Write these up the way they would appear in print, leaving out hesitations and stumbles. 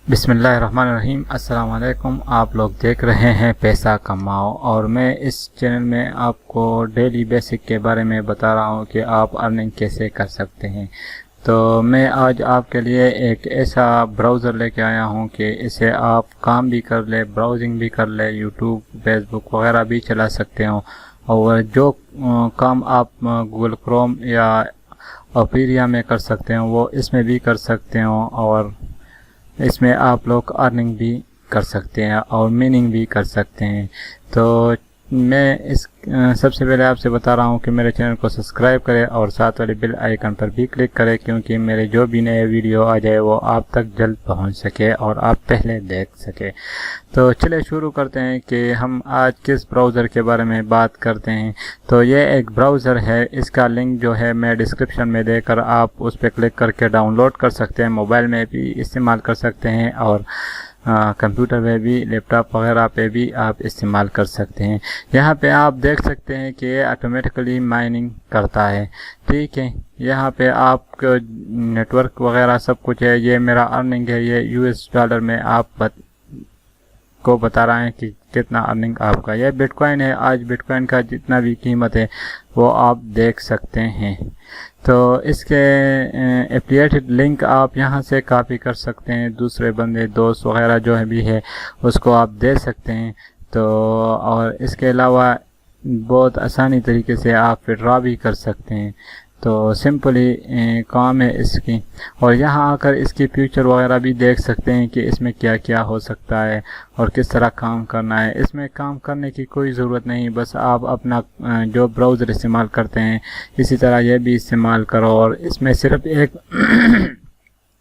بسم اللہ الرحمن الرحیم۔ السلام علیکم۔ آپ لوگ دیکھ رہے ہیں پیسہ کماؤ، اور میں اس چینل میں آپ کو ڈیلی بیسک کے بارے میں بتا رہا ہوں کہ آپ ارننگ کیسے کر سکتے ہیں۔ تو میں آج آپ کے لیے ایک ایسا براؤزر لے کے آیا ہوں کہ اسے آپ کام بھی کر لے، براؤزنگ بھی کر لے، یوٹیوب، فیس بک وغیرہ بھی چلا سکتے ہوں، اور جو کام آپ گوگل کروم یا اوپیریا میں کر سکتے ہوں وہ اس میں بھی کر سکتے ہوں، اور اس میں آپ لوگ ارننگ بھی کر سکتے ہیں اور میننگ بھی کر سکتے ہیں۔ تو میں سب سے پہلے آپ سے بتا رہا ہوں کہ میرے چینل کو سبسکرائب کریں اور ساتھ والے بیل آئیکن پر بھی کلک کریں، کیونکہ میرے جو بھی نئے ویڈیو آ جائے وہ آپ تک جلد پہنچ سکے اور آپ پہلے دیکھ سکے۔ تو چلے شروع کرتے ہیں کہ ہم آج کس براؤزر کے بارے میں بات کرتے ہیں۔ تو یہ ایک براؤزر ہے، اس کا لنک جو ہے میں ڈسکرپشن میں دے کر آپ اس پہ کلک کر کے ڈاؤن لوڈ کر سکتے ہیں، موبائل میں بھی استعمال کر سکتے ہیں اور کمپیوٹر میں بھی، لیپ ٹاپ وغیرہ پہ بھی آپ استعمال کر سکتے ہیں۔ یہاں پہ آپ دیکھ سکتے ہیں کہ یہ آٹومیٹکلی مائننگ کرتا ہے، ٹھیک ہے۔ یہاں پہ آپ کو نیٹ ورک وغیرہ سب کچھ ہے۔ یہ میرا ارننگ ہے، یہ US$ میں آپ کو بتا رہے ہیں کہ کتنا ارننگ آپ کا۔ یہ بٹ کوائن ہے، آج بٹ کوائن کا جتنا بھی قیمت ہے وہ آپ دیکھ سکتے ہیں۔ تو اس کے ایفیلیٹڈ لنک آپ یہاں سے کاپی کر سکتے ہیں، دوسرے بندے دوست وغیرہ جو بھی ہے اس کو آپ دے سکتے ہیں۔ تو اور اس کے علاوہ بہت آسانی طریقے سے آپ وڈرا بھی کر سکتے ہیں۔ تو سمپلی کام ہے اس کی، اور یہاں آ کر اس کی فیوچر وغیرہ بھی دیکھ سکتے ہیں کہ اس میں کیا کیا ہو سکتا ہے اور کس طرح کام کرنا ہے۔ اس میں کام کرنے کی کوئی ضرورت نہیں، بس آپ اپنا جو براؤزر استعمال کرتے ہیں اسی طرح یہ بھی استعمال کرو، اور اس میں صرف ایک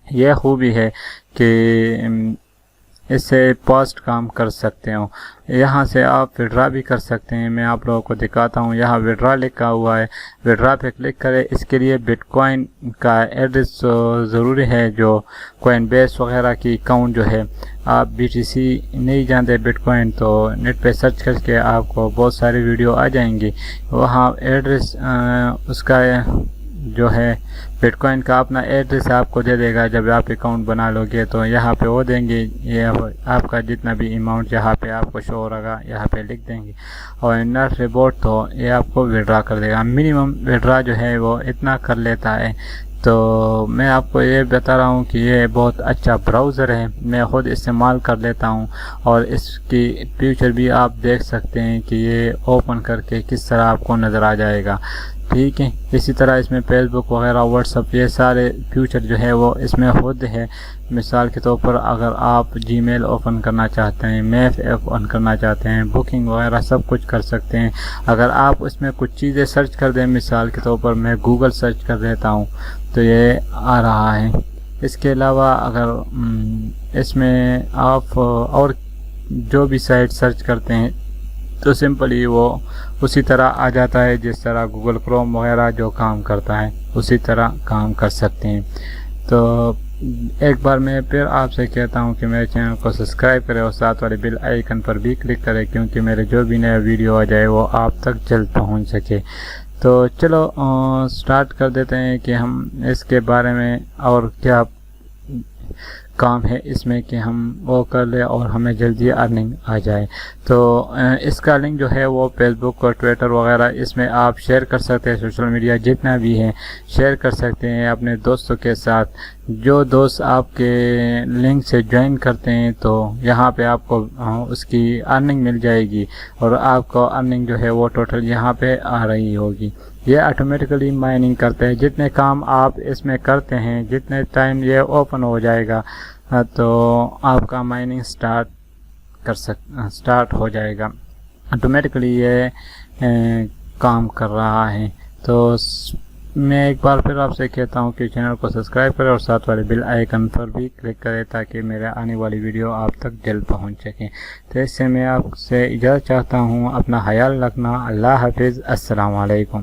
یہ خوبی ہے کہ اس سے پاسٹ کام کر سکتے ہوں۔ یہاں سے آپ وڈرا بھی کر سکتے ہیں، میں آپ لوگوں کو دکھاتا ہوں۔ یہاں وڈرا لکھا ہوا ہے، وڈرا پہ کلک کریں۔ اس کے لیے بٹ کوائن کا ایڈریس ضروری ہے، جو کوائن بیس وغیرہ کی اکاؤنٹ جو ہے۔ آپ BTC نہیں جانتے بٹ کوائن، تو نیٹ پہ سرچ کر کے آپ کو بہت سارے ویڈیو آ جائیں گے، وہاں ایڈریس اس کا جو ہے بٹ کوائن کا اپنا ایڈریس آپ کو دے دے گا۔ جب آپ اکاؤنٹ بنا لو گے تو یہاں پہ وہ دیں گے، یہ آپ کا جتنا بھی اماؤنٹ یہاں پہ آپ کو شو ہوگا یہاں پہ لکھ دیں گے، اور ناٹ ریبورٹ تو یہ آپ کو وڈرا کر دے گا۔ منیمم وڈرا جو ہے وہ اتنا کر لیتا ہے۔ تو میں آپ کو یہ بتا رہا ہوں کہ یہ بہت اچھا براؤزر ہے، میں خود استعمال کر لیتا ہوں، اور اس کی فیوچر بھی آپ دیکھ سکتے ہیں کہ یہ اوپن کر کے کس طرح آپ کو نظر آ جائے گا، ٹھیک ہے۔ اسی طرح اس میں فیس بک وغیرہ، واٹس ایپ، یہ سارے فیوچر جو ہے وہ اس میں خود ہے۔ مثال کے طور پر اگر آپ جی میل اوپن کرنا چاہتے ہیں، میپ اوپن کرنا چاہتے ہیں، بکنگ وغیرہ سب کچھ کر سکتے ہیں۔ اگر آپ اس میں کچھ چیزیں سرچ کر دیں، مثال کے طور پر میں گوگل سرچ کر دیتا ہوں تو یہ آ رہا ہے۔ اس کے علاوہ اگر اس میں آپ اور جو بھی سائٹ سرچ کرتے ہیں تو سمپلی وہ اسی طرح آ جاتا ہے، جس طرح گوگل کروم وغیرہ جو کام کرتا ہے اسی طرح کام کر سکتے ہیں۔ تو ایک بار میں پھر آپ سے کہتا ہوں کہ میرے چینل کو سبسکرائب کریں اور ساتھ والے بیل آئیکن پر بھی کلک کریں، کیونکہ میرے جو بھی نیا ویڈیو آ جائے وہ آپ تک جلد پہنچ سکے۔ تو چلو سٹارٹ کر دیتے ہیں کہ ہم اس کے بارے میں اور کیا کام ہے اس میں کہ ہم وہ کر لیں اور ہمیں جلدی ارننگ آ جائے۔ تو اس کا لنک جو ہے وہ فیس بک اور ٹویٹر وغیرہ اس میں آپ شیئر کر سکتے ہیں، سوشل میڈیا جتنا بھی ہے شیئر کر سکتے ہیں اپنے دوستوں کے ساتھ۔ جو دوست آپ کے لنک سے جوائن کرتے ہیں تو یہاں پہ آپ کو اس کی ارننگ مل جائے گی، اور آپ کو ارننگ جو ہے وہ ٹوٹل یہاں پہ آ رہی ہوگی۔ یہ آٹومیٹکلی مائننگ کرتے ہیں، جتنے کام آپ اس میں کرتے ہیں، جتنے ٹائم یہ اوپن ہو جائے گا تو آپ کا مائننگ سٹارٹ ہو جائے گا، آٹومیٹکلی یہ کام کر رہا ہے۔ تو میں ایک بار پھر آپ سے کہتا ہوں کہ چینل کو سبسکرائب کریں اور ساتھ والے بیل آئیکن پر بھی کلک کریں، تاکہ میرے آنے والی ویڈیو آپ تک جلد پہنچ سکیں۔ تو اس سے میں آپ سے اجازت چاہتا ہوں، اپنا خیال رکھنا، اللہ حافظ، السلام علیکم۔